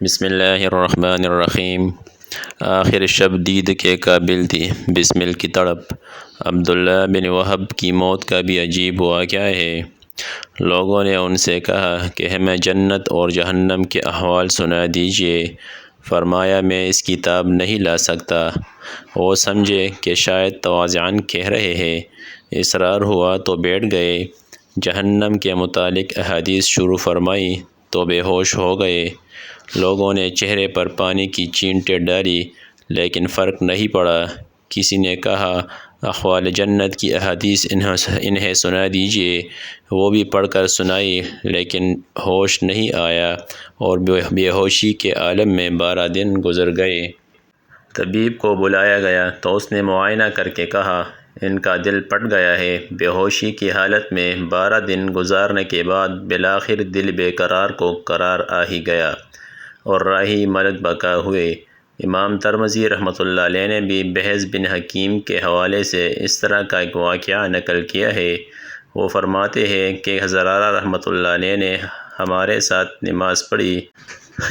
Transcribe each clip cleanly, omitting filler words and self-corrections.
بسم اللہ الرحمن الرحیم۔ آخر شب دید کے قابل تھی بسمل کی تڑپ۔ عبداللہ بن وہب کی موت کا بھی عجیب واقعہ ہے۔ لوگوں نے ان سے کہا کہ ہمیں جنت اور جہنم کے احوال سنا دیجیے۔ فرمایا میں اس کتاب نہیں لا سکتا۔ وہ سمجھے کہ شاید تواضعاً کہہ رہے ہیں۔ اصرار ہوا تو بیٹھ گئے۔ جہنم کے متعلق احادیث شروع فرمائی تو بے ہوش ہو گئے۔ لوگوں نے چہرے پر پانی کی چینٹیں ڈالی لیکن فرق نہیں پڑا۔ کسی نے کہا احوال جنت کی احادیث انہیں سنا دیجیے۔ وہ بھی پڑھ کر سنائی لیکن ہوش نہیں آیا اور بے ہوشی کے عالم میں 12 دن گزر گئے۔ طبیب کو بلایا گیا تو اس نے معائنہ کر کے کہا ان کا دل پھٹ گیا ہے۔ بے ہوشی کی حالت میں 12 دن گزارنے کے بعد بالآخر دل بے قرار کو قرار آ ہی گیا اور راہی ملک بقا ہوئے۔ امام ترمذی رحمۃ اللہ علیہ نے بھی بہز بن حکیم کے حوالے سے اس طرح کا ایک واقعہ نقل کیا ہے۔ وہ فرماتے ہیں کہ زرارہ رحمۃ اللہ علیہ نے ہمارے ساتھ نماز پڑھی۔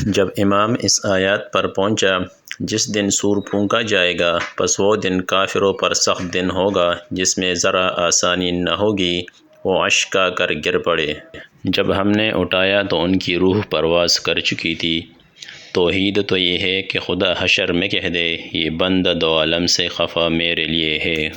جب امام اس آیات پر پہنچا جس دن سور پھونکا جائے گا پس وہ دن کافروں پر سخت دن ہوگا جس میں ذرا آسانی نہ ہوگی، وہ اشک کر گر پڑے۔ جب ہم نے اٹھایا تو ان کی روح پرواز کر چکی تھی۔ توحید تو یہ ہے کہ خدا حشر میں کہہ دے یہ بندہ دو عالم سے خفا میرے لیے ہے۔